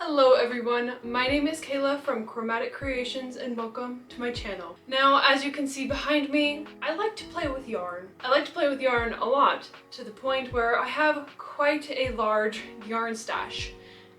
Hello everyone, my name is Kayla from Chromatic Creations and welcome to my channel. Now, as you can see behind me, I like to play with yarn. I like to play with yarn a lot, to the point where I have quite a large yarn stash.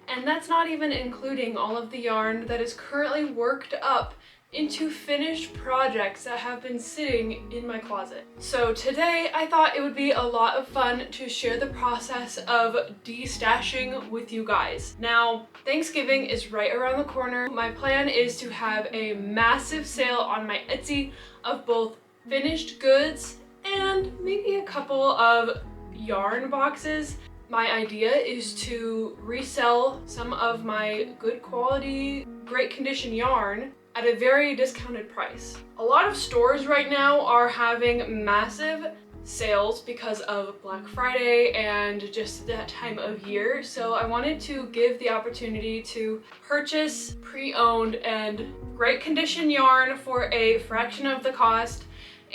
And that's not even including all of the yarn that is currently worked up into finished projects that have been sitting in my closet. So today I thought it would be a lot of fun to share the process of destashing with you guys. Now, Thanksgiving is right around the corner. My plan is to have a massive sale on my Etsy of both finished goods and maybe a couple of yarn boxes. My idea is to resell some of my good quality, great condition yarn at a very discounted price. A lot of stores right now are having massive sales because of Black Friday and just that time of year. So I wanted to give the opportunity to purchase pre-owned and great condition yarn for a fraction of the cost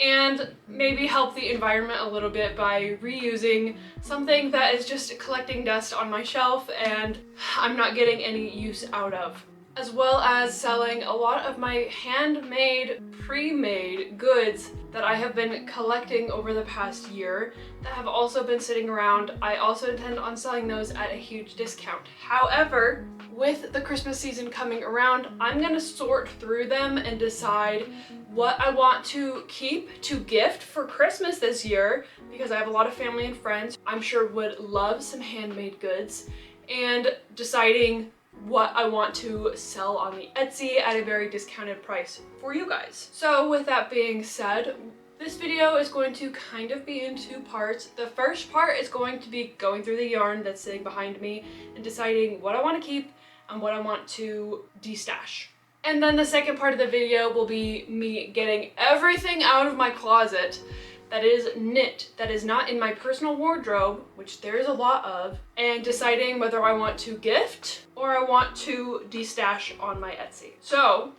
and maybe help the environment a little bit by reusing something that is just collecting dust on my shelf and I'm not getting any use out of. As well as selling a lot of my handmade, pre-made goods that I have been collecting over the past year that have also been sitting around. I also intend on selling those at a huge discount. However, with the Christmas season coming around, I'm gonna sort through them and decide what I want to keep to gift for Christmas this year, because I have a lot of family and friends I'm sure would love some handmade goods, and deciding what I want to sell on the Etsy at a very discounted price for you guys. So with that being said, this video is going to kind of be in two parts. The first part is going to be going through the yarn that's sitting behind me and deciding what I want to keep and what I want to destash. And then the second part of the video will be me getting everything out of my closet that is knit, that is not in my personal wardrobe, which there is a lot of, and deciding whether I want to gift or I want to destash on my Etsy. So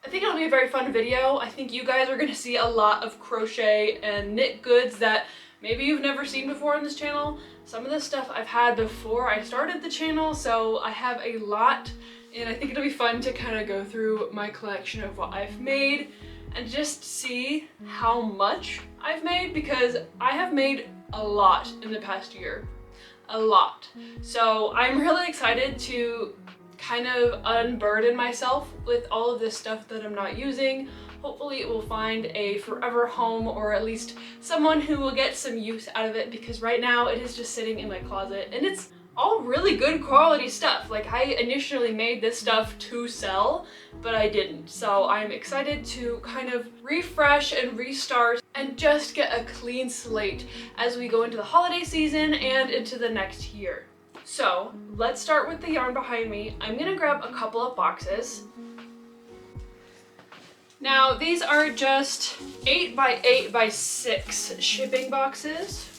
I think it'll be a very fun video. I think you guys are gonna see a lot of crochet and knit goods that maybe you've never seen before on this channel. Some of the stuff I've had before I started the channel, so I have a lot, and I think it'll be fun to kind of go through my collection of what I've made and just see how much I've made, because I have made a lot in the past year. A lot. So I'm really excited to kind of unburden myself with all of this stuff that I'm not using. Hopefully it will find a forever home, or at least someone who will get some use out of it, because right now it is just sitting in my closet and it's all really good quality stuff. Like, I initially made this stuff to sell, but I didn't. So I'm excited to kind of refresh and restart and just get a clean slate as we go into the holiday season and into the next year. So let's start with the yarn behind me. I'm gonna grab a couple of boxes. Now, these are just 8 by 8 by 6 shipping boxes.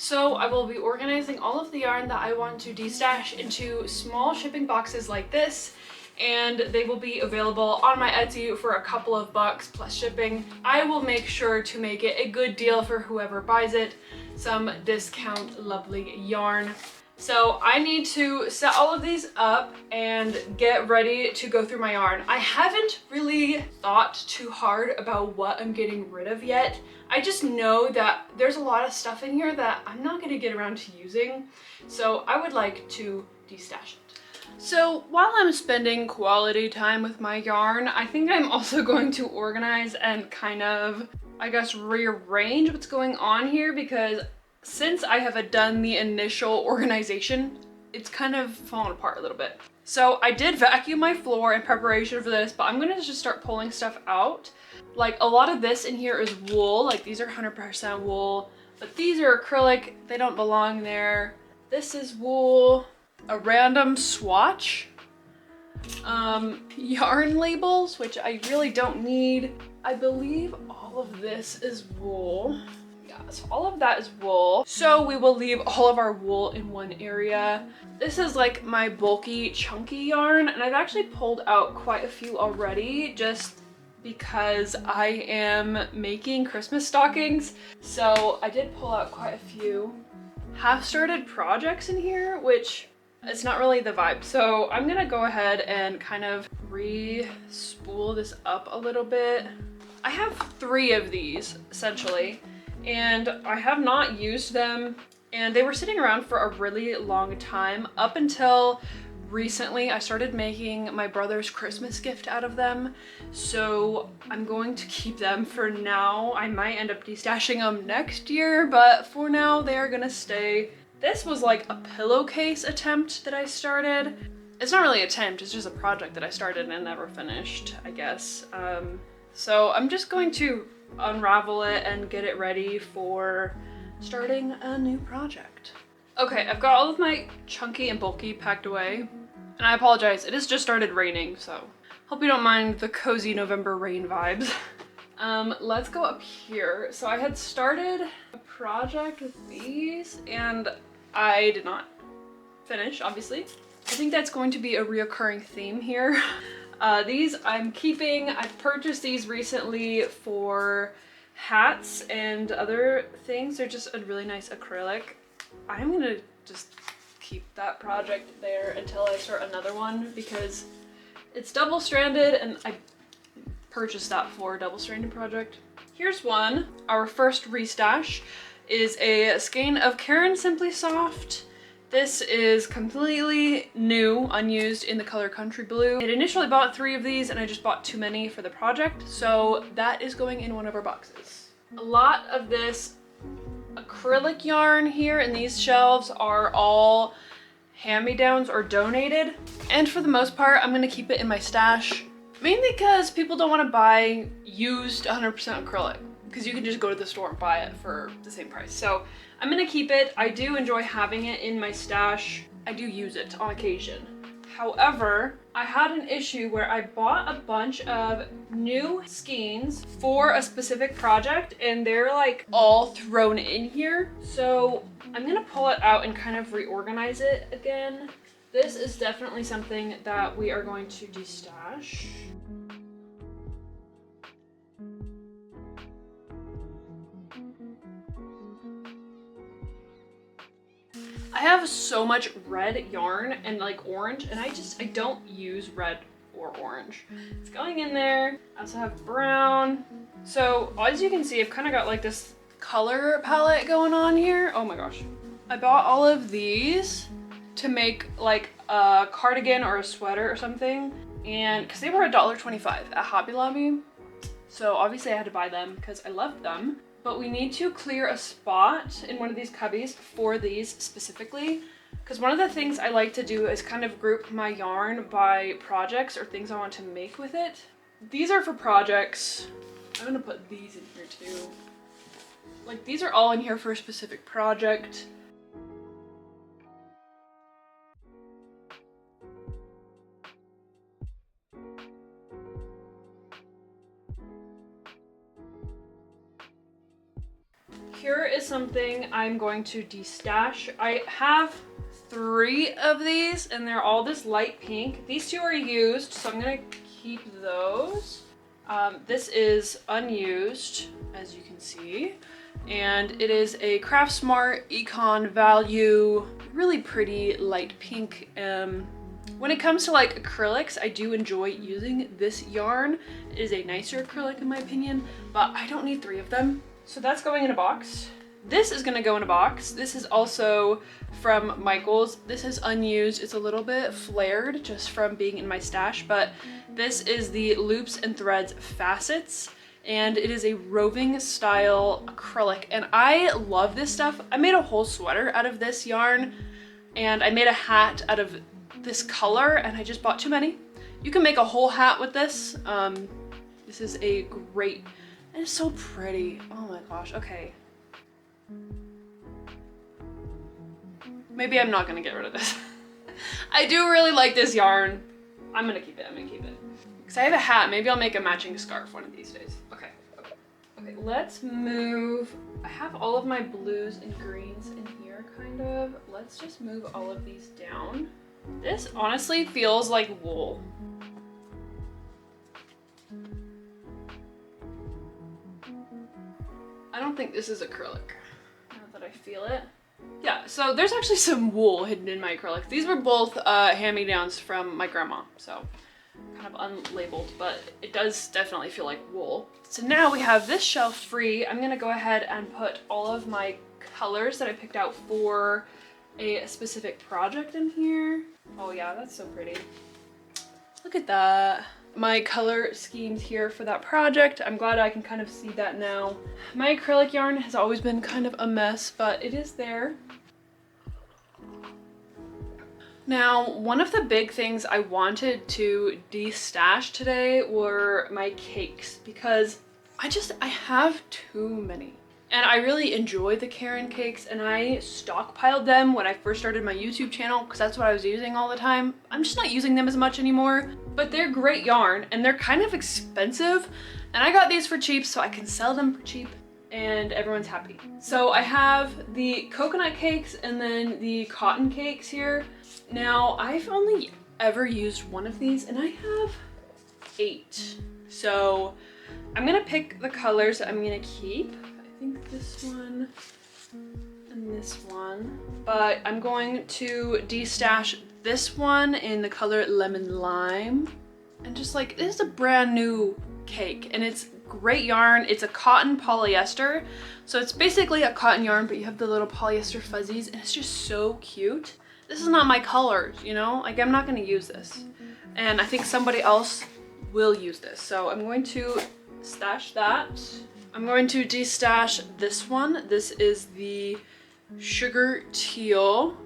So I will be organizing all of the yarn that I want to destash into small shipping boxes like this, and they will be available on my Etsy for a couple of bucks plus shipping. I will make sure to make it a good deal for whoever buys it, some discount lovely yarn. So I need to set all of these up and get ready to go through my yarn. I haven't really thought too hard about what I'm getting rid of yet. I just know that there's a lot of stuff in here that I'm not gonna get around to using, so I would like to destash it. So while I'm spending quality time with my yarn, I think I'm also going to organize and kind of, I guess, rearrange what's going on here, because since I have done the initial organization, it's kind of fallen apart a little bit. So I did vacuum my floor in preparation for this, but I'm gonna just start pulling stuff out. Like, a lot of this in here is wool, like these are 100% wool, but these are acrylic, they don't belong there. This is wool, a random swatch, yarn labels, which I really don't need. I believe all of this is wool. Yeah, so all of that is wool. So we will leave all of our wool in one area. This is like my bulky, chunky yarn, and I've actually pulled out quite a few already, just because I am making Christmas stockings. So I did pull out quite a few half-started projects in here, which It's not really the vibe. So I'm gonna go ahead and kind of re-spool this up a little bit. I have 3 of these essentially, and I have not used them, and they were sitting around for a really long time up until recently. I started making my brother's Christmas gift out of them, so I'm going to keep them for now. I might end up destashing them next year, but for now they are gonna stay. This was like a pillowcase attempt that I started. It's not really an attempt, it's just a project that I started and never finished, I guess. So I'm just going to unravel it and get it ready for starting a new project. Okay, I've got all of my chunky and bulky packed away. And I apologize, it has just started raining, so hope you don't mind the cozy November rain vibes. Let's go up here. So I had started a project with these and I did not finish, obviously. I think that's going to be a reoccurring theme here. These I'm keeping. I've purchased these recently for hats and other things. They're just a really nice acrylic. I'm gonna just keep that project there until I start another one because it's double-stranded and I purchased that for a double-stranded project. Here's one. Our first restash is a skein of Caron Simply Soft. This is completely new, unused, in the color Country Blue. I initially bought 3 of these and I just bought too many for the project, so that is going in one of our boxes. A lot of this acrylic yarn here in these shelves are all hand-me-downs or donated, and for the most part I'm gonna keep it in my stash, mainly because people don't want to buy used 100% acrylic, because you can just go to the store and buy it for the same price. So I'm gonna keep it. I do enjoy having it in my stash. I do use it on occasion. However, I had an issue where I bought a bunch of new skeins for a specific project and they're like all thrown in here. So I'm gonna pull it out and kind of reorganize it again. This is definitely something that we are going to destash. I have so much red yarn and like orange, and I don't use red or orange. It's going in there. I also have brown. So as you can see, I've kind of got like this color palette going on here. Oh my gosh. I bought all of these to make like a cardigan or a sweater or something, and because they were $1.25 at Hobby Lobby. So obviously I had to buy them because I loved them. But we need to clear a spot in one of these cubbies for these specifically, because one of the things I like to do is kind of group my yarn by projects or things I want to make with it. These are for projects. I'm gonna put these in here too. Like these are all in here for a specific project. Here is something I'm going to destash. I have 3 of these and they're all this light pink. These 2 are used, so I'm gonna keep those. This is unused, as you can see, and it is a Craft Smart Econ Value, really pretty light pink. When it comes to like acrylics, I do enjoy using this yarn. It is a nicer acrylic in my opinion, but I don't need 3 of them. So that's going in a box. This is gonna go in a box. This is also from Michaels. This is unused. It's a little bit flared just from being in my stash, but this is the Loops and Threads Facets, and it is a roving style acrylic, and I love this stuff. I made a whole sweater out of this yarn, and I made a hat out of this color, and I just bought too many. You can make a whole hat with this. This is a great, and it's so pretty. Oh my gosh, okay. Maybe I'm not gonna get rid of this. I do really like this yarn. I'm gonna keep it, Because I have a hat, maybe I'll make a matching scarf one of these days. Okay, let's move. I have all of my blues and greens in here, kind of. Let's just move all of these down. This honestly feels like wool. I don't think this is acrylic, now that I feel it. Yeah, so there's actually some wool hidden in my acrylics. These were both hand-me-downs from my grandma, so kind of unlabeled, but it does definitely feel like wool. So now we have this shelf free. I'm gonna go ahead and put all of my colors that I picked out for a specific project in here. Oh yeah, that's so pretty. Look at that. My color schemes here for that project. I'm glad I can kind of see that now. My acrylic yarn has always been kind of a mess, but it is there. Now, one of the big things I wanted to destash today were my cakes because I have too many. And I really enjoy the Karen cakes, and I stockpiled them when I first started my YouTube channel because that's what I was using all the time. I'm just not using them as much anymore, but they're great yarn and they're kind of expensive. And I got these for cheap so I can sell them for cheap and everyone's happy. So I have the coconut cakes and then the cotton cakes here. Now, I've only ever used one of these and I have 8. So I'm gonna pick the colors that I'm gonna keep. I think this one and this one, but I'm going to destash this one in the color lemon lime. And just like, this is a brand new cake and it's great yarn. It's a cotton polyester. So it's basically a cotton yarn, but you have the little polyester fuzzies and it's just so cute. This is not my colors, you know? Like, I'm not gonna use this. And I think somebody else will use this. So I'm going to stash that. I'm going to destash this one. This is the sugar teal.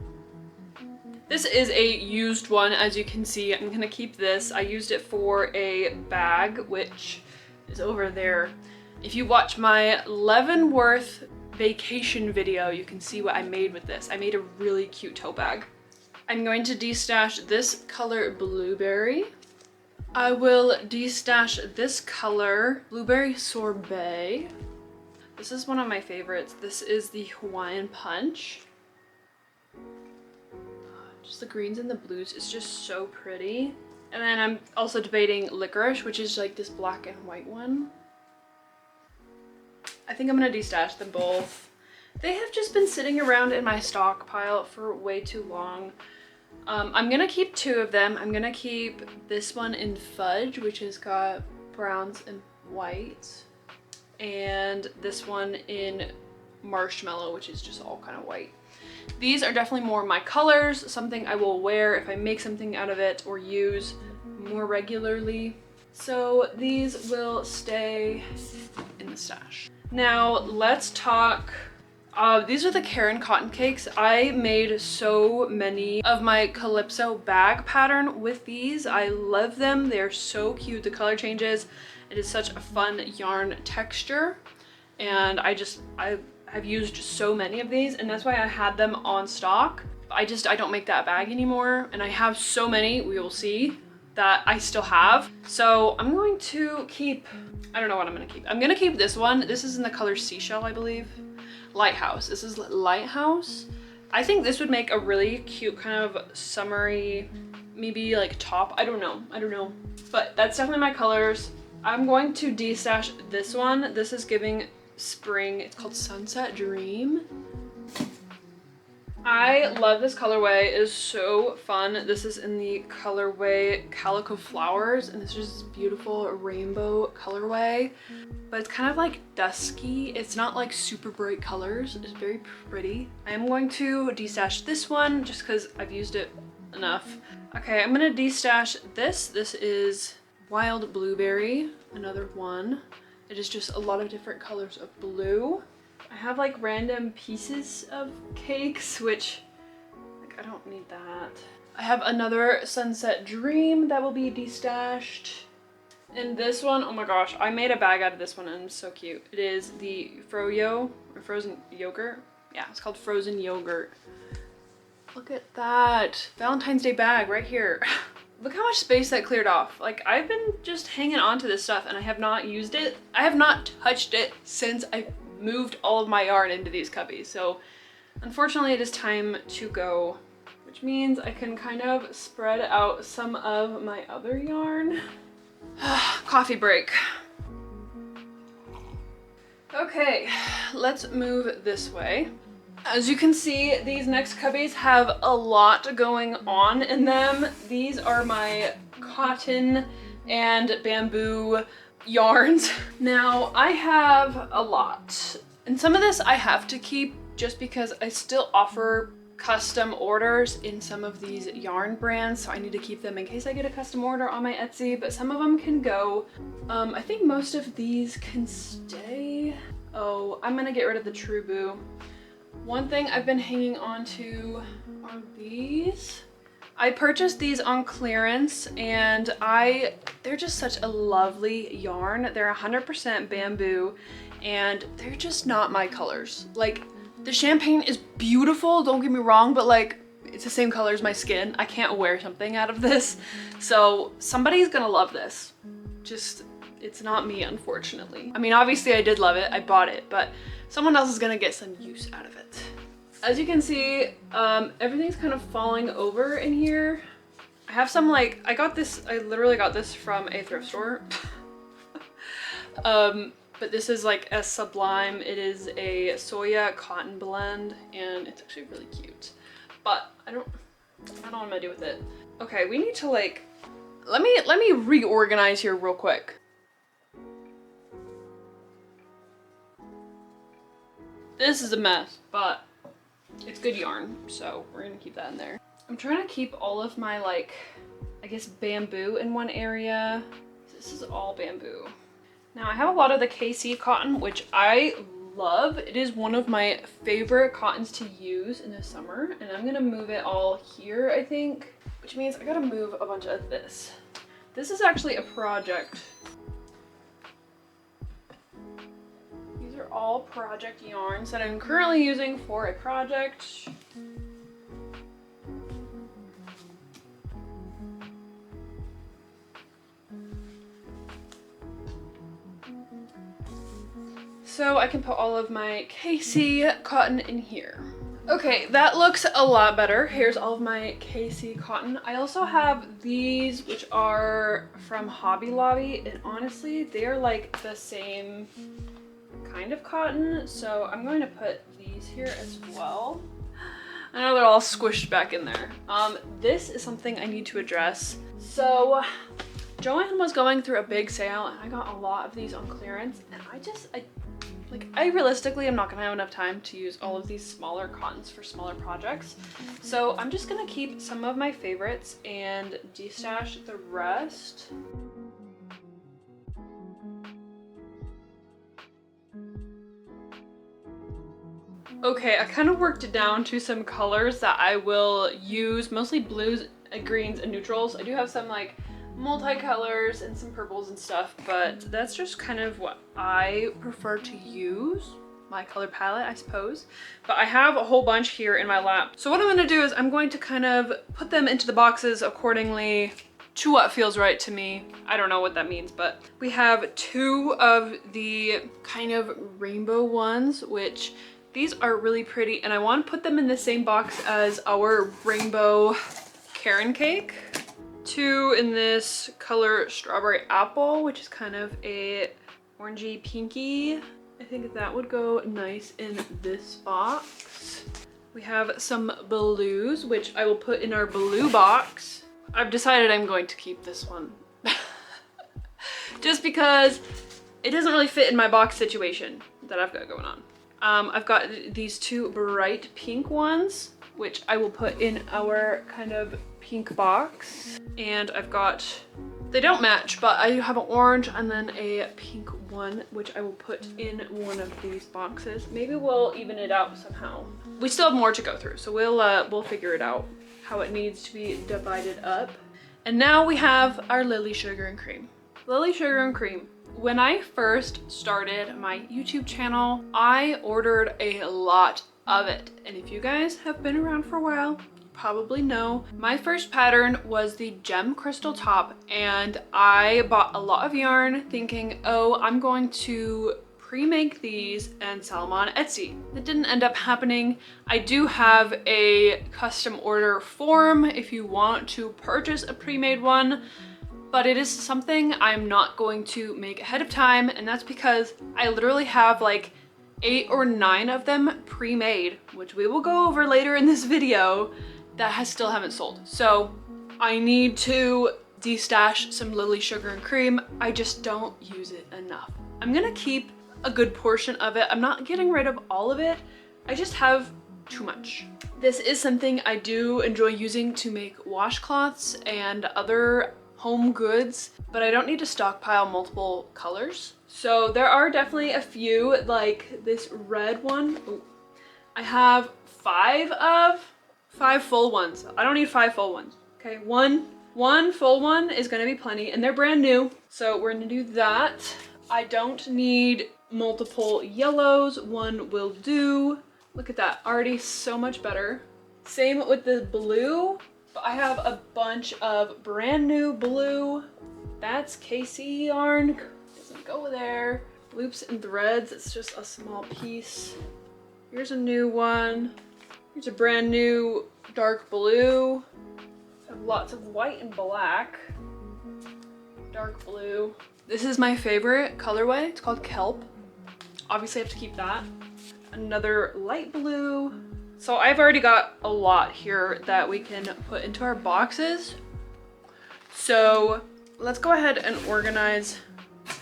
This is a used one, as you can see. I'm gonna keep this. I used it for a bag, which is over there. If you watch my Leavenworth vacation video, you can see what I made with this. I made a really cute tote bag. I'm going to destash this color blueberry. I will destash this color blueberry sorbet. This is one of my favorites. This is the Hawaiian punch. Just the greens and the blues is just so pretty. And then I'm also debating licorice, which is like this black and white one. I think I'm gonna destash them both. They have just been sitting around in my stockpile for way too long. I'm gonna keep 2 of them. I'm gonna keep this one in fudge, which has got browns and whites, and this one in marshmallow, which is just all kind of white. These are definitely more my colors, something I will wear if I make something out of it or use more regularly. So these will stay in the stash. Now let's talk. These are the Karen cotton cakes. I made so many of my Calypso bag pattern with these. I love them. They're so cute. The color changes. It is such a fun yarn texture. And I've used so many of these, and that's why I had them on stock. I don't make that bag anymore, and I have so many, we will see, that I still have. So I'm going to keep, I don't know what I'm gonna keep. I'm gonna keep this one. This is in the color Seashell, I believe. Lighthouse. This is Lighthouse. I think this would make a really cute kind of summery, maybe like top. I don't know. But that's definitely my colors. I'm going to destash this one. This is giving spring. It's called Sunset Dream. I love this colorway. It is so fun. This is in the colorway Calico Flowers, and it's just beautiful rainbow colorway, but it's kind of like dusky. It's not like super bright colors. It's very pretty. I am going to destash this one just because I've used it enough. Okay, I'm gonna destash this. This is Wild Blueberry, another one. It is just a lot of different colors of blue. I have like random pieces of cakes, which like I don't need that. I have another Sunset Dream that will be destashed. And this one, oh my gosh, I made a bag out of this one and it's so cute. It is the Froyo, or frozen yogurt. Yeah, it's called frozen yogurt. Look at that. Valentine's Day bag right here. Look how much space that cleared off. Like, I've been just hanging on to this stuff and I have not used it. I have not touched it since I moved all of my yarn into these cubbies. So unfortunately it is time to go, which means I can kind of spread out some of my other yarn. Coffee break. Okay, let's move this way. As you can see, these next cubbies have a lot going on in them. These are my cotton and bamboo yarns. Now, I have a lot, and some of this I have to keep just because I still offer custom orders in some of these yarn brands, so I need to keep them in case I get a custom order on my Etsy, but some of them can go. I think most of these can stay. Oh, I'm gonna get rid of the True Boo. One thing I've been hanging on to are these. I purchased these on clearance, and they're just such a lovely yarn. They're 100% bamboo, and they're just not my colors. Like, the champagne is beautiful, don't get me wrong, but like, it's the same color as my skin. I can't wear something out of this. So somebody's gonna love this. Just, it's not me, unfortunately. I mean, obviously I did love it, I bought it, but someone else is gonna get some use out of it. As you can see, everything's kind of falling over in here. I have some I literally got this from a thrift store. But this is like a Sublime. It is a soya cotton blend, and it's actually really cute. But I don't know what I'm gonna do with it. Okay, we need to let me reorganize here real quick. This is a mess, but it's good yarn, so we're gonna keep that in there. I'm trying to keep all of my I guess bamboo in one area. This is all bamboo. Now I have a lot of the KC cotton, which I love. It is one of my favorite cottons to use in the summer, and I'm gonna move it all here, I think, which means I gotta move a bunch of this. This is actually a project. These are all project yarns that I'm currently using for a project. So I can put all of my KC cotton in here. Okay, that looks a lot better. Here's all of my KC cotton. I also have these, which are from Hobby Lobby, and honestly, they're like the same kind of cotton, so I'm going to put these here as well. I know they're all squished back in there. This is something I need to address. So Joann was going through a big sale, and I got a lot of these on clearance, and I realistically am not gonna have enough time to use all of these smaller cottons for smaller projects. So I'm just gonna keep some of my favorites and destash the rest. Okay, I kind of worked it down to some colors that I will use, mostly blues, greens, and neutrals. I do have some multicolors and some purples and stuff, but that's just kind of what I prefer to use, my color palette, I suppose. But I have a whole bunch here in my lap. So what I'm gonna do is I'm going to kind of put them into the boxes accordingly to what feels right to me. I don't know what that means, but we have two of the kind of rainbow ones, which these are really pretty, and I want to put them in the same box as our rainbow Karen cake. Two in this color Strawberry Apple, which is kind of a orangey pinky. I think that would go nice in this box. We have some blues, which I will put in our blue box. I've decided I'm going to keep this one. Just because it doesn't really fit in my box situation that I've got going on. I've got these two bright pink ones, which I will put in our kind of pink box. And I've got, they don't match, but I have an orange and then a pink one, which I will put in one of these boxes. Maybe we'll even it out somehow. We still have more to go through, so we'll figure it out how it needs to be divided up. And now we have our Lily Sugar and Cream. Lily Sugar and Cream. When I first started my YouTube channel, I ordered a lot of it. And if you guys have been around for a while, you probably know. My first pattern was the gem crystal top, and I bought a lot of yarn thinking, oh, I'm going to pre-make these and sell them on Etsy. That didn't end up happening. I do have a custom order form if you want to purchase a pre-made one, but it is something I'm not going to make ahead of time, and that's because I literally have 8 or 9 of them pre-made, which we will go over later in this video, that still haven't sold. So I need to destash some Lily Sugar and Cream. I just don't use it enough. I'm gonna keep a good portion of it. I'm not getting rid of all of it. I just have too much. This is something I do enjoy using to make washcloths and other home goods, but I don't need to stockpile multiple colors. So there are definitely a few, like this red one. Ooh. I have 5 full ones. I don't need 5 full ones. Okay, one full one is gonna be plenty, and they're brand new. So we're gonna do that. I don't need multiple yellows. One will do. Look at that, already so much better. Same with the blue. But I have a bunch of brand new blue. That's KC yarn, doesn't go there. Loops and threads, it's just a small piece. Here's a new one. Here's a brand new dark blue. I have lots of white and black. Dark blue. This is my favorite colorway, it's called Kelp. Obviously I have to keep that. Another light blue. So I've already got a lot here that we can put into our boxes. So let's go ahead and organize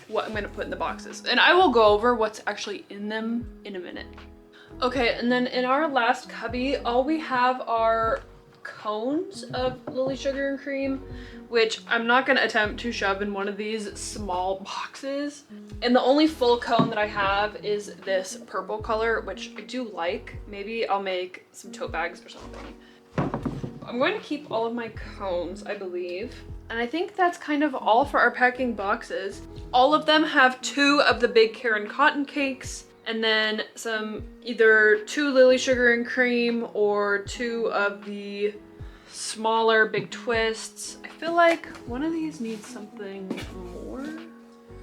what I'm gonna put in the boxes. And I will go over what's actually in them in a minute. Okay, and then in our last cubby, all we have are cones of Lily Sugar and Cream, which I'm not gonna attempt to shove in one of these small boxes. And the only full cone that I have is this purple color, which I do like. Maybe I'll make some tote bags or something. I'm going to keep all of my cones, I believe. And I think that's kind of all for our packing boxes. All of them have 2 of the big Karen cotton cakes, and then some either 2 Lily Sugar and Cream or 2 of the smaller big twists. I feel like one of these needs something more.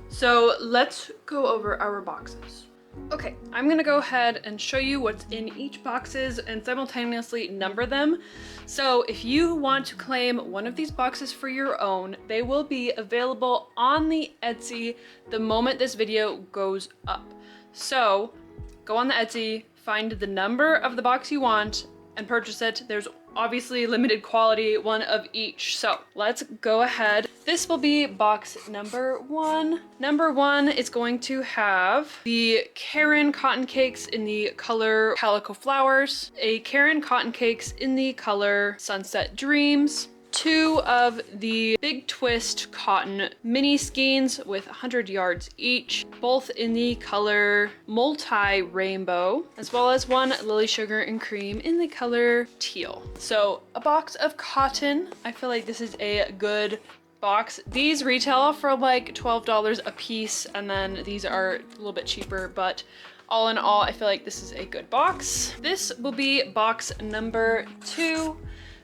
So let's go over our boxes. Okay, I'm gonna go ahead and show you what's in each boxes and simultaneously number them. So if you want to claim one of these boxes for your own, they will be available on the Etsy the moment this video goes up. So go on the Etsy, find the number of the box you want and purchase it. There's obviously limited quantity, one of each. So let's go ahead. This will be box number 1. Number 1 is going to have the Karen cotton cakes in the color Calico Flowers, a Karen cotton cakes in the color Sunset Dreams, 2 of the Big Twist cotton mini skeins with 100 yards each, both in the color Multi-Rainbow, as well as 1 Lily Sugar and Cream in the color Teal. So a box of cotton. I feel like this is a good box. These retail for like $12 a piece, and then these are a little bit cheaper, but all in all, I feel like this is a good box. This will be box number 2.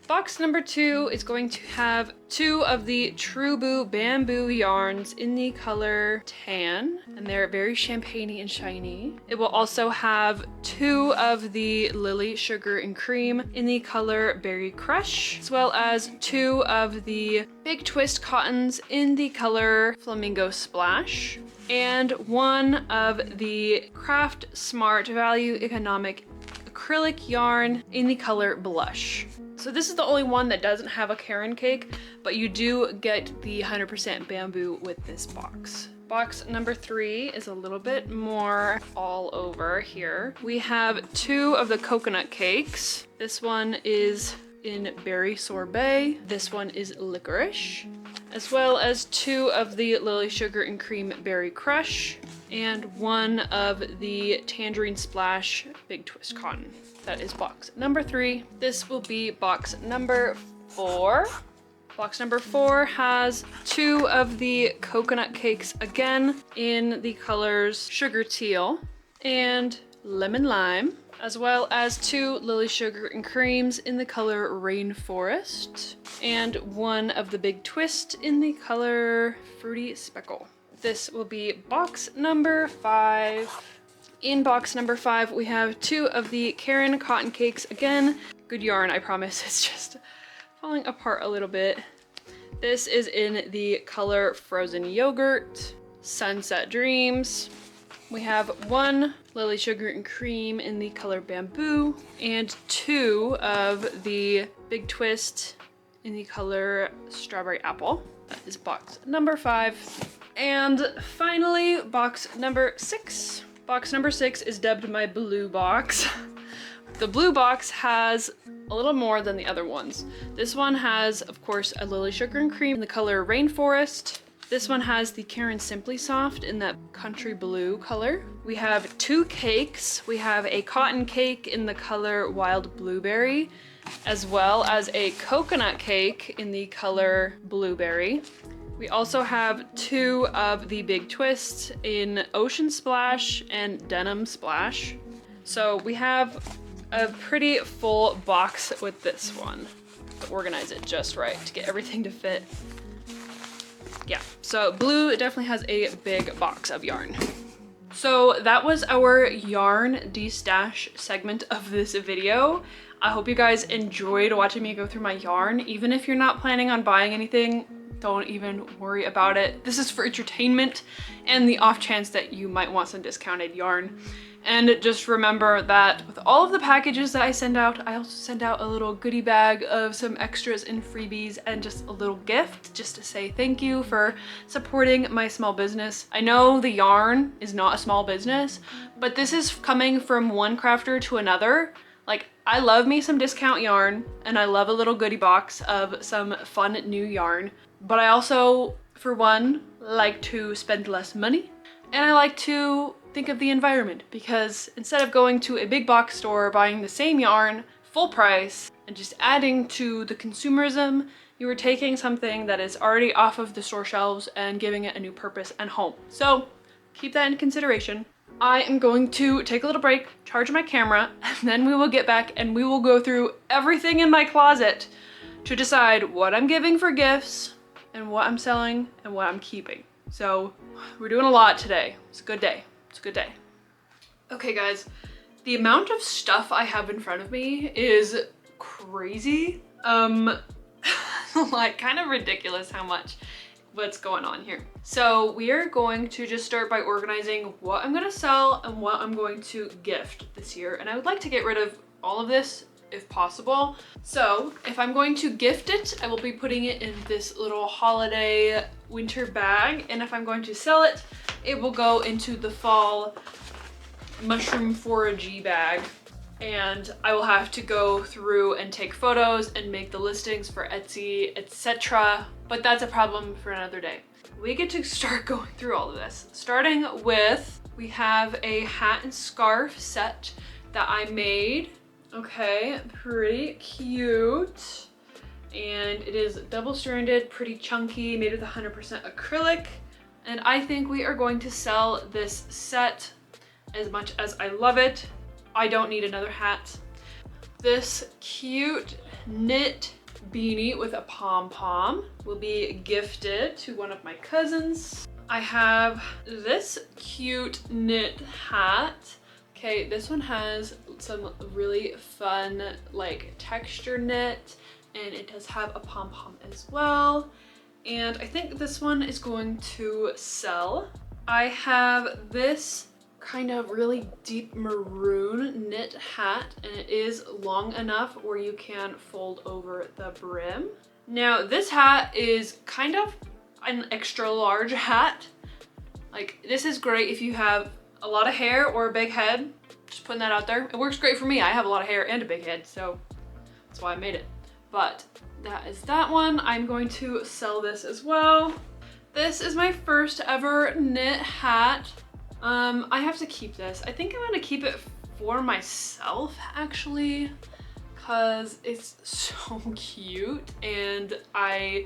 Box number 2 is going to have 2 of the True Boo bamboo yarns in the color Tan, and they're very champagne-y and shiny. It will also have 2 of the Lily Sugar and Cream in the color Berry Crush, as well as 2 of the Big Twist cottons in the color Flamingo Splash, and 1 of the Craft Smart Value Economic acrylic yarn in the color Blush. So this is the only one that doesn't have a Karen cake, but you do get the 100% bamboo with this box. Box number 3 is a little bit more all over here. We have 2 of the coconut cakes. This one is in Berry Sorbet. This one is Licorice, as well as 2 of the Lily Sugar and Cream Berry Crush, and 1 of the Tangerine Splash Big Twist Cotton. That is box number 3. This will be box number 4. Box number 4 has 2 of the coconut cakes again in the colors Sugar Teal and Lemon Lime, as well as 2 Lily Sugar and Creams in the color Rainforest, and 1 of the Big Twist in the color Fruity Speckle. This will be box number 5. In box number 5, we have 2 of the Karen cotton cakes again. Good yarn, I promise. It's just falling apart a little bit. This is in the color Frozen Yogurt, Sunset Dreams, We have 1 Lily Sugar and Cream in the color Bamboo and 2 of the Big Twist in the color Strawberry Apple. That is box number 5. And finally, box number 6. Box number 6 is dubbed my blue box. The blue box has a little more than the other ones. This one has, of course, a Lily Sugar and Cream in the color Rainforest. This one has the Karen Simply Soft in that country blue color. We have 2 cakes. We have a cotton cake in the color Wild Blueberry, as well as a coconut cake in the color Blueberry. We also have 2 of the Big Twists in Ocean Splash and Denim Splash. So we have a pretty full box with this one. To organize it just right, to get everything to fit. Yeah, so blue definitely has a big box of yarn. So that was our yarn destash segment of this video. I hope you guys enjoyed watching me go through my yarn. Even if you're not planning on buying anything, don't even worry about it. This is for entertainment and the off chance that you might want some discounted yarn. And just remember that with all of the packages that I send out, I also send out a little goodie bag of some extras and freebies and just a little gift just to say thank you for supporting my small business. I know the yarn is not a small business, but this is coming from one crafter to another. Like, I love me some discount yarn and I love a little goodie box of some fun new yarn, but I also, for one, like to spend less money and I like to think of the environment, because instead of going to a big box store buying the same yarn full price and just adding to the consumerism, you are taking something that is already off of the store shelves and giving it a new purpose and home. So keep that in consideration. I am going to take a little break, charge my camera, and then we will get back and we will go through everything in my closet to decide what I'm giving for gifts and what I'm selling and what I'm keeping. So we're doing a lot today. It's a good day. It's a good day. Okay guys, the amount of stuff I have in front of me is crazy. Like kind of ridiculous how much what's going on here. So we are going to just start by organizing what I'm gonna sell and what I'm going to gift this year. And I would like to get rid of all of this if possible. So if I'm going to gift it, I will be putting it in this little holiday winter bag. And if I'm going to sell it, it will go into the fall mushroom foragey bag. And I will have to go through and take photos and make the listings for Etsy, etc. But that's a problem for another day. We get to start going through all of this. Starting with, we have a hat and scarf set that I made. Okay, pretty cute. And it is double-stranded, pretty chunky, made with 100% acrylic. And I think we are going to sell this set as much as I love it. I don't need another hat. This cute knit beanie with a pom-pom will be gifted to one of my cousins. I have this cute knit hat. Okay, this one has some really fun like texture knit, and it does have a pom-pom as well. And I think this one is going to sell. I have this kind of really deep maroon knit hat, and it is long enough where you can fold over the brim. Now this hat is kind of an extra large hat. Like, this is great if you have a lot of hair or a big head. Just putting that out there. It works great for me. I have a lot of hair and a big head, so that's why I made it. But that is that one. I'm going to sell this as well. This is my first ever knit hat. I have to keep this. I think I'm gonna keep it for myself actually, because it's so cute, and I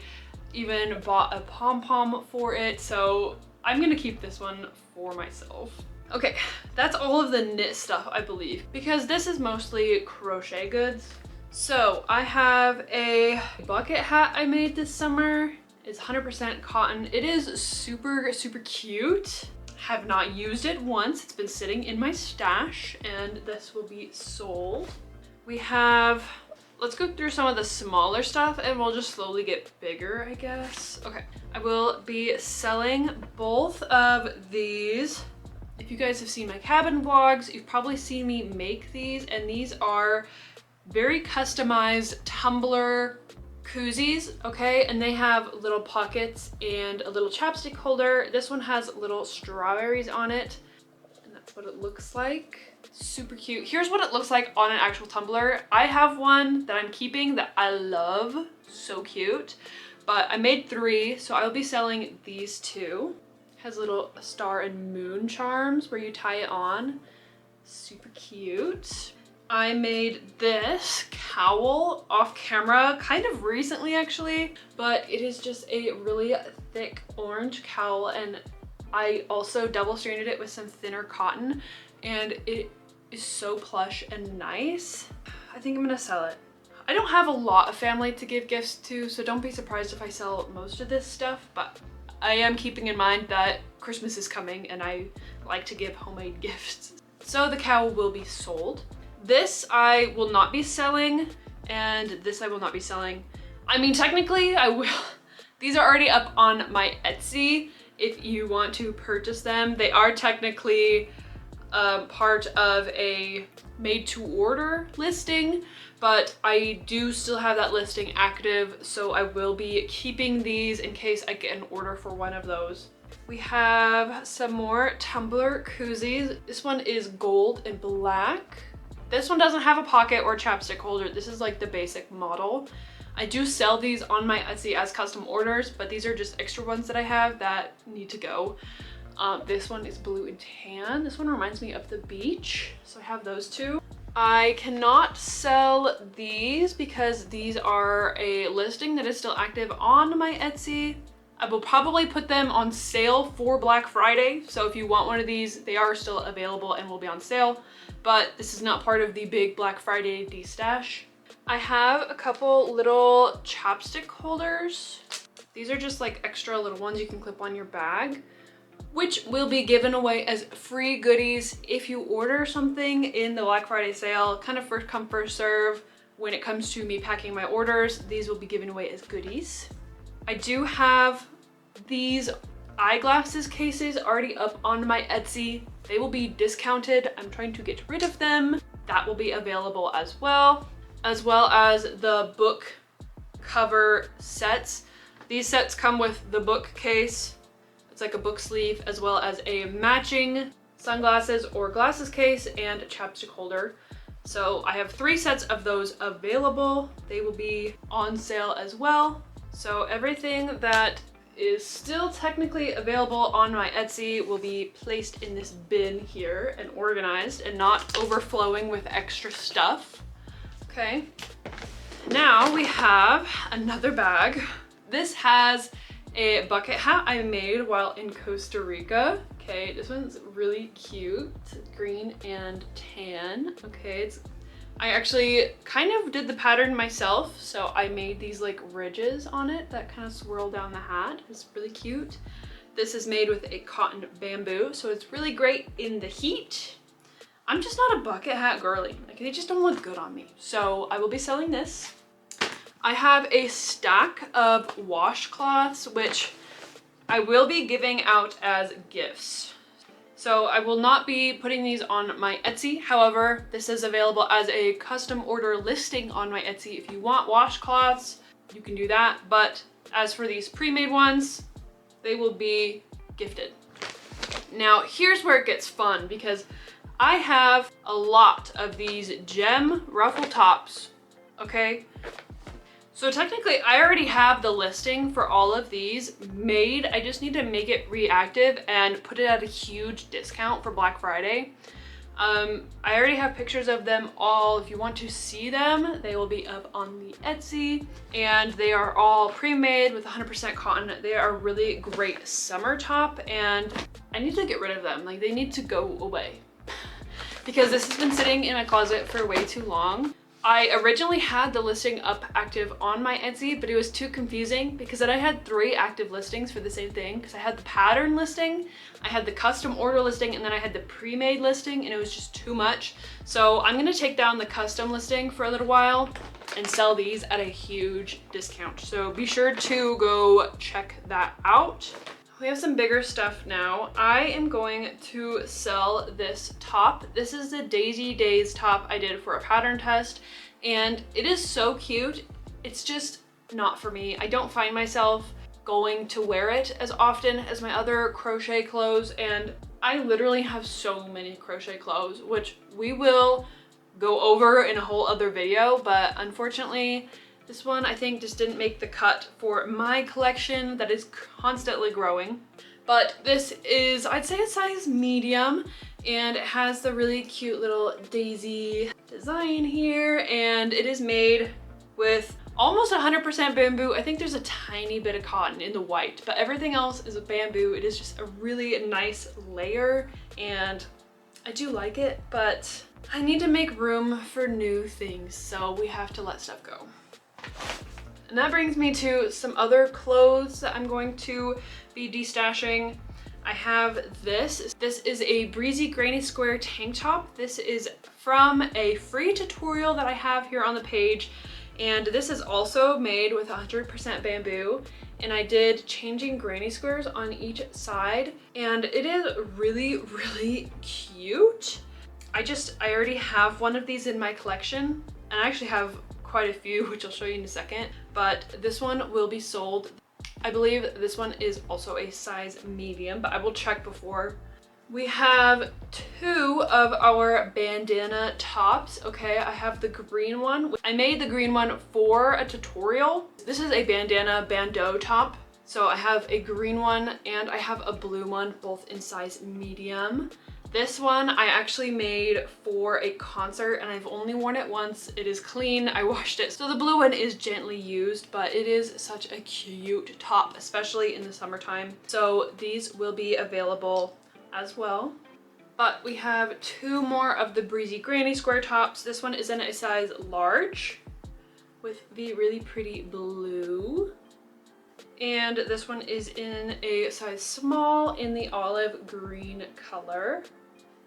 even bought a pom-pom for it, so I'm gonna keep this one for myself. Okay, that's all of the knit stuff, I believe, because this is mostly crochet goods. So I have a bucket hat I made this summer. It's 100% cotton. It is super, super cute. Have not used it once. It's been sitting in my stash, and this will be sold. We have, let's go through some of the smaller stuff and we'll just slowly get bigger, I guess. Okay, I will be selling both of these If you guys have seen my cabin vlogs, you've probably seen me make these, and these are very customized tumbler koozies, okay? And they have little pockets and a little chapstick holder. This one has little strawberries on it, and that's what it looks like. Super cute. Here's what it looks like on an actual tumbler. I have one that I'm keeping that I love. So cute. But I made 3, so I'll be selling these 2. Has little star and moon charms where you tie it on. Super cute. I made this cowl off camera kind of recently actually, but it is just a really thick orange cowl, and I also double stranded it with some thinner cotton, and it is so plush and nice. I think I'm gonna sell it. I don't have a lot of family to give gifts to, so don't be surprised if I sell most of this stuff, but I am keeping in mind that Christmas is coming and I like to give homemade gifts. So the cowl will be sold. This I will not be selling, and this I will not be selling. I mean, technically I will. These are already up on my Etsy if you want to purchase them. They are technically part of a made to order listing, but I do still have that listing active, so I will be keeping these in case I get an order for one of those. We have some more tumbler koozies. This one is gold and black. This one doesn't have a pocket or chapstick holder. This is like the basic model. I do sell these on my Etsy as custom orders, but these are just extra ones that I have that need to go. This one is blue and tan. This one reminds me of the beach, so I have those 2. I cannot sell these because these are a listing that is still active on my Etsy. I will probably put them on sale for Black Friday, so if you want one of these, they are still available and will be on sale, but this is not part of the big Black Friday Destash. I have a couple little chapstick holders. These are just like extra little ones you can clip on your bag, which will be given away as free goodies if you order something in the Black Friday sale. Kind of first come, first serve. When it comes to me packing my orders, these will be given away as goodies. I do have these eyeglasses cases already up on my Etsy. They will be discounted. I'm trying to get rid of them. That will be available as well as the book cover sets. These sets come with the book case. It's like a book sleeve, as well as a matching sunglasses or glasses case and a chapstick holder. So I have 3 sets of those available. They will be on sale as well. So everything that is still technically available on my Etsy will be placed in this bin here and organized and not overflowing with extra stuff. Okay, now we have another bag. This has a bucket hat I made while in Costa Rica. Okay, this one's really cute, green and tan. Okay, I actually kind of did the pattern myself, so I made these like ridges on it that kind of swirl down the hat. It's really cute. This is made with a cotton bamboo, so it's really great in the heat. I'm just not a bucket hat girly. Like, they just don't look good on me. So I will be selling this. I have a stack of washcloths, which I will be giving out as gifts. So I will not be putting these on my Etsy. However, this is available as a custom order listing on my Etsy. If you want washcloths, you can do that. But as for these pre-made ones, they will be gifted. Now, here's where it gets fun, because I have a lot of these gem ruffle tops, okay? So technically, I already have the listing for all of these made. I just need to make it reactive and put it at a huge discount for Black Friday. I already have pictures of them all. If you want to see them, they will be up on the Etsy, and they are all pre-made with 100% cotton. They are a really great summer top, and I need to get rid of them. Like, they need to go away because this has been sitting in my closet for way too long. I originally had the listing up active on my Etsy, but it was too confusing because then I had 3 active listings for the same thing, because I had the pattern listing, I had the custom order listing, and then I had the pre-made listing, and it was just too much. So I'm gonna take down the custom listing for a little while and sell these at a huge discount. So be sure to go check that out. we have some bigger stuff now. I am going to sell this top. This is the Daisy Days top I did for a pattern test, and it is so cute. It's just not for me. I don't find myself going to wear it as often as my other crochet clothes, and I literally have so many crochet clothes, which we will go over in a whole other video, but unfortunately this one I think just didn't make the cut for my collection that is constantly growing. But this is, I'd say, a size medium, and it has the really cute little daisy design here, and it is made with almost 100% bamboo. I think there's a tiny bit of cotton in the white, but everything else is a bamboo. It is just a really nice layer, and I do like it, but I need to make room for new things, so we have to let stuff go. And that brings me to some other clothes that I'm going to be destashing. I have this. This is a breezy granny square tank top. This is from a free tutorial that I have here on the page. And this is also made with 100% bamboo. And I did changing granny squares on each side. And it is really, really cute. I already have one of these in my collection. And I actually have quite a few, which I'll show you in a second. But this one will be sold. I believe this one is also a size medium, but I will check before. We have two of our bandana tops. Okay, I have the green one. I made the green one for a tutorial. This is a bandana bandeau top. So I have a green one and I have a blue one, both in size medium. This one I actually made for a concert and I've only worn it once. It is clean, I washed it. So the blue one is gently used, but it is such a cute top, especially in the summertime. So these will be available as well. But we have two more of the breezy granny square tops. This one is in a size large with the really pretty blue. And this one is in a size small in the olive green color.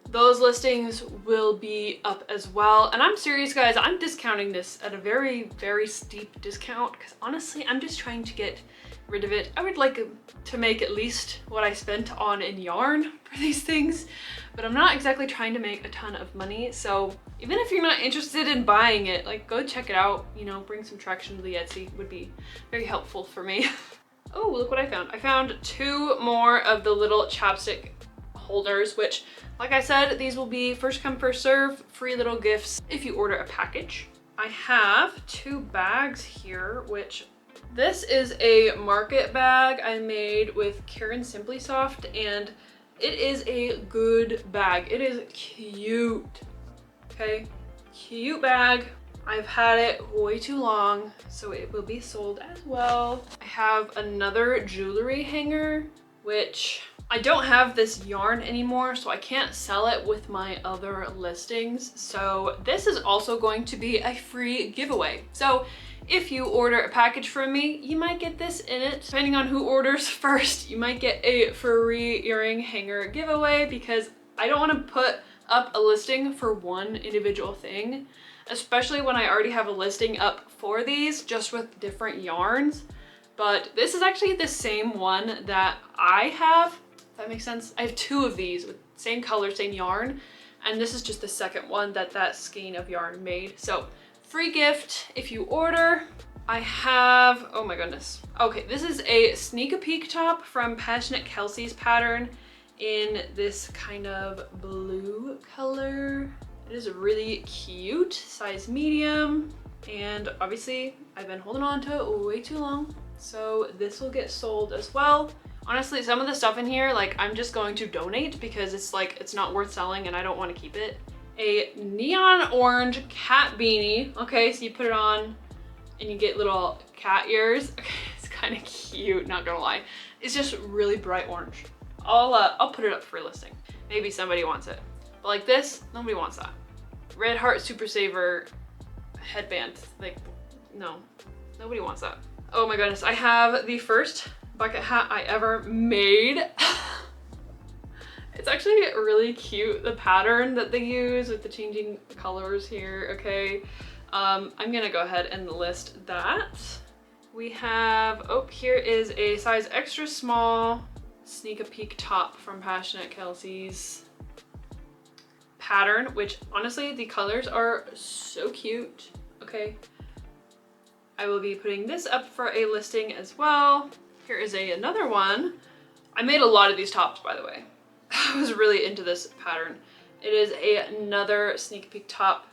Those listings will be up as well. And I'm serious, guys, I'm discounting this at a very, very steep discount because honestly, I'm just trying to get rid of it. I would like to make at least what I spent on in yarn for these things, but I'm not exactly trying to make a ton of money. So even if you're not interested in buying it, like, go check it out, you know, bring some traction to the Etsy would be very helpful for me. Oh, look what I found. I found two more of the little chapstick holders, which, like I said, these will be first come, first serve, free little gifts if you order a package. I have two bags here, which this is a market bag I made with Karen Simply Soft, and it is a good bag. It is cute, okay? Cute bag. I've had it way too long, so it will be sold as well. I have another jewelry hanger, which I don't have this yarn anymore, so I can't sell it with my other listings. So this is also going to be a free giveaway. So if you order a package from me, you might get this in it. Depending on who orders first, you might get a free earring hanger giveaway because I don't want to put up a listing for one individual thing, especially when I already have a listing up for these just with different yarns. But this is actually the same one that I have, if that makes sense. I have two of these with same color, same yarn, and this is just the second one that skein of yarn made. So free gift if you order. I have, oh my goodness. Okay, this is a sneak a peek top from Passionate Kelsey's pattern in this kind of blue color. It is really cute, size medium, and obviously I've been holding on to it way too long, so this will get sold as well. Honestly, some of the stuff in here, like, I'm just going to donate because it's like, it's not worth selling and I don't want to keep it. A neon orange cat beanie. Okay, so you put it on and you get little cat ears. Okay, it's kind of cute, not gonna lie. It's just really bright orange. I'll put it up for a listing. Maybe somebody wants it. But like this, nobody wants that. Red Heart Super Saver headband. Like, no, nobody wants that. Oh my goodness, I have the first bucket hat I ever made. It's actually really cute, the pattern that they use with the changing colors here, okay? I'm gonna go ahead and list that. We have, oh, here is a size extra small sneak a peek top from Passionate Kelsey's pattern, which honestly the colors are so cute. Okay, I will be putting this up for a listing as well. Here is another one. I made a lot of these tops, by the way. I was really into this pattern. It is another sneak peek top,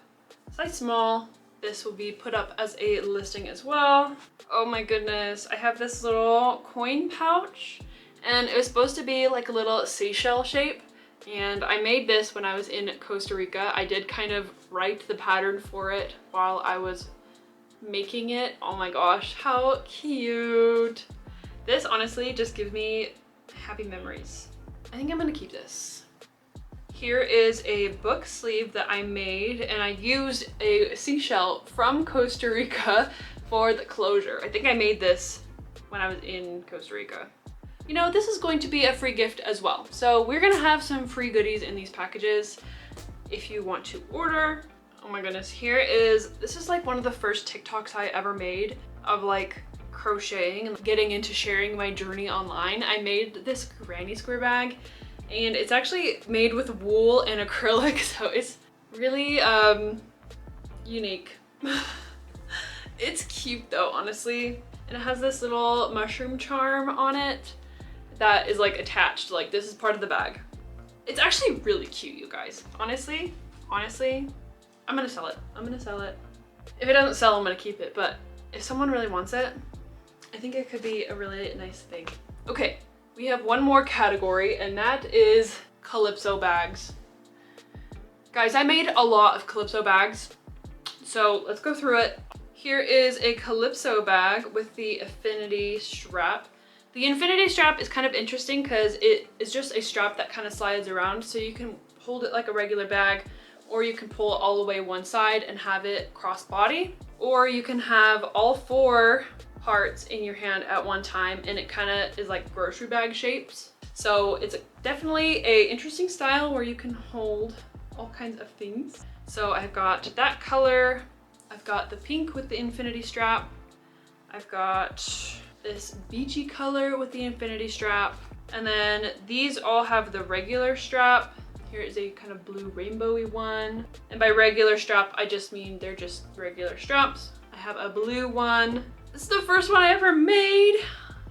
size small. This will be put up as a listing as well. Oh my goodness, I have this little coin pouch, and it was supposed to be like a little seashell shape, and I made this when I was in Costa Rica. I did kind of write the pattern for it while I was making it. Oh my gosh, how cute. This honestly just gives me happy memories. I think I'm gonna keep this. Here is a book sleeve that I made, and I used a seashell from Costa Rica for the closure. I think I made this when I was in Costa Rica. You know, this is going to be a free gift as well. So we're gonna have some free goodies in these packages if you want to order. Oh my goodness, this is like one of the first TikToks I ever made of like crocheting and getting into sharing my journey online. I made this granny square bag, and it's actually made with wool and acrylic, so it's really unique. It's cute though, honestly. And it has this little mushroom charm on it that is like attached, like this is part of the bag. It's actually really cute, you guys. Honestly, I'm gonna sell it. I'm gonna sell it. If it doesn't sell, I'm gonna keep it, but if someone really wants it, I think it could be a really nice thing. Okay, we have one more category, and that is Calypso bags. Guys, I made a lot of Calypso bags, so let's go through it. Here is a Calypso bag with the infinity strap. The infinity strap is kind of interesting because it is just a strap that kind of slides around, so you can hold it like a regular bag, or you can pull it all the way one side and have it crossbody, or you can have all 4 parts in your hand at one time, and it kind of is like grocery bag shapes. So it's definitely a interesting style where you can hold all kinds of things. So I've got that color, I've got the pink with the infinity strap, I've got this beachy color with the infinity strap, and then these all have the regular strap. Here is a kind of blue rainbowy one, and by regular strap I just mean they're just regular straps. I have a blue one. This is the first one I ever made.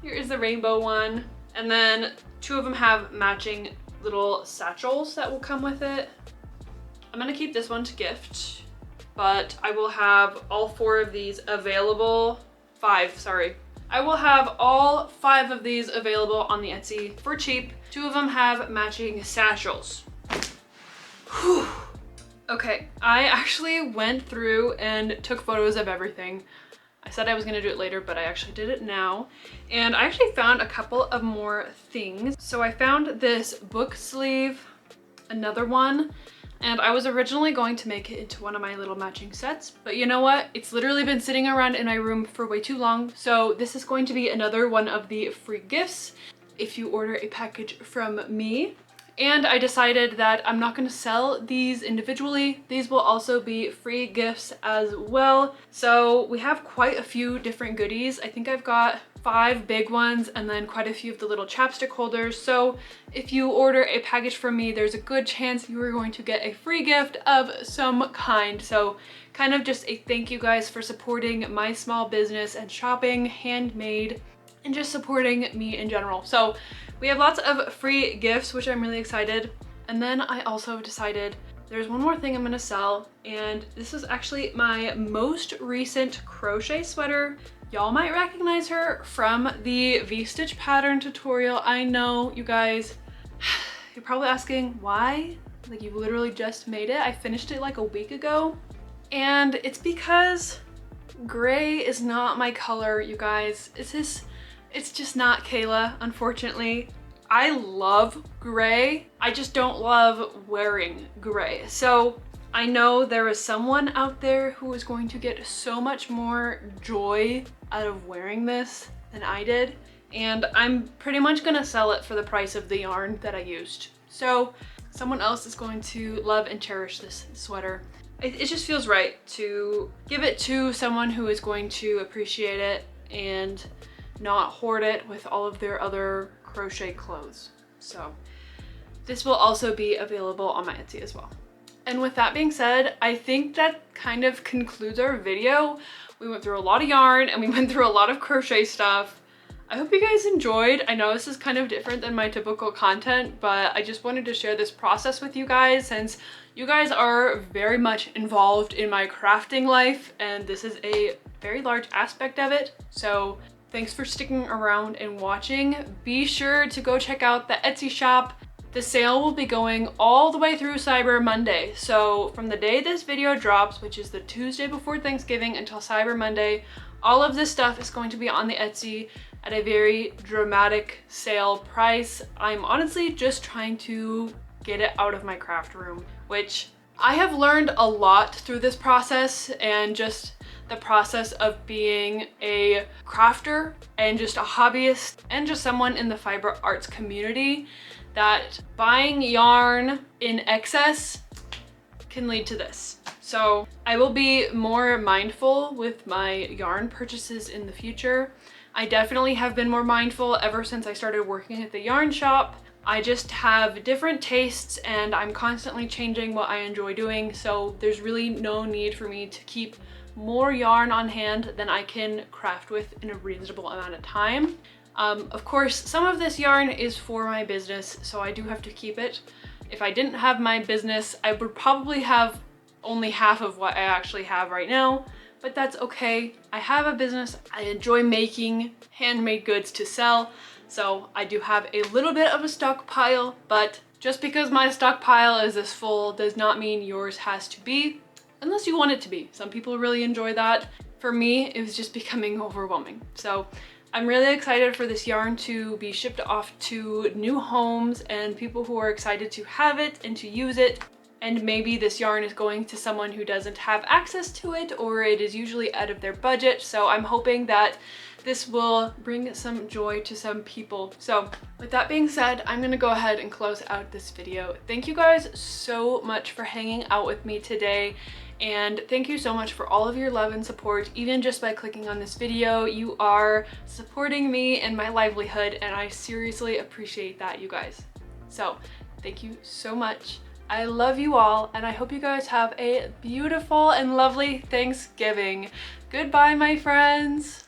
Here is the rainbow one. And then 2 of them have matching little satchels that will come with it. I'm gonna keep this one to gift, but I will have all 4 of these available. 5, sorry. I will have all 5 of these available on the Etsy for cheap. 2 of them have matching satchels. Whew. Okay, I actually went through and took photos of everything. I said I was gonna do it later, but I actually did it now. And I actually found a couple of more things. So I found this book sleeve, another one, and I was originally going to make it into one of my little matching sets, but you know what? It's literally been sitting around in my room for way too long. So this is going to be another one of the free gifts if you order a package from me. And I decided that I'm not going to sell these individually. These will also be free gifts as well. So we have quite a few different goodies. I think I've got 5 big ones and then quite a few of the little chapstick holders. So if you order a package from me, there's a good chance you are going to get a free gift of some kind. So kind of just a thank you guys for supporting my small business and shopping, handmade, and just supporting me in general. So we have lots of free gifts, which I'm really excited. And then I also decided there's one more thing I'm gonna sell, and this is actually my most recent crochet sweater. Y'all might recognize her from the V-stitch pattern tutorial. I know, you guys, you're probably asking why? Like, you literally just made it. I finished it like a week ago. And it's because gray is not my color, you guys. It's just not Kayla, unfortunately. I love gray. I just don't love wearing gray. So I know there is someone out there who is going to get so much more joy out of wearing this than I did. And I'm pretty much gonna sell it for the price of the yarn that I used. So someone else is going to love and cherish this sweater. It just feels right to give it to someone who is going to appreciate it and not hoard it with all of their other crochet clothes. So this will also be available on my Etsy as well. And with that being said, I think that kind of concludes our video. We went through a lot of yarn and we went through a lot of crochet stuff. I hope you guys enjoyed. I know this is kind of different than my typical content, but I just wanted to share this process with you guys since you guys are very much involved in my crafting life and this is a very large aspect of it. So thanks for sticking around and watching. Be sure to go check out the Etsy shop. The sale will be going all the way through Cyber Monday. So from the day this video drops, which is the Tuesday before Thanksgiving, until Cyber Monday, all of this stuff is going to be on the Etsy at a very dramatic sale price. I'm honestly just trying to get it out of my craft room, which I have learned a lot through this process and just the process of being a crafter and just a hobbyist and just someone in the fiber arts community, that buying yarn in excess can lead to this. So I will be more mindful with my yarn purchases in the future. I definitely have been more mindful ever since I started working at the yarn shop. I just have different tastes and I'm constantly changing what I enjoy doing, so there's really no need for me to keep more yarn on hand than I can craft with in a reasonable amount of time. Of course, some of this yarn is for my business, so I do have to keep it. If I didn't have my business, I would probably have only half of what I actually have right now, but that's okay. I have a business. I enjoy making handmade goods to sell, so I do have a little bit of a stockpile, but just because my stockpile is this full does not mean yours has to be, unless you want it to be. Some people really enjoy that. For me, it was just becoming overwhelming. So I'm really excited for this yarn to be shipped off to new homes and people who are excited to have it and to use it. And maybe this yarn is going to someone who doesn't have access to it, or it is usually out of their budget. So I'm hoping that this will bring some joy to some people. So with that being said, I'm gonna go ahead and close out this video. Thank you guys so much for hanging out with me today. And thank you so much for all of your love and support. Even just by clicking on this video, you are supporting me and my livelihood, and I seriously appreciate that, you guys. So thank you so much. I love you all, and I hope you guys have a beautiful and lovely Thanksgiving. Goodbye, my friends.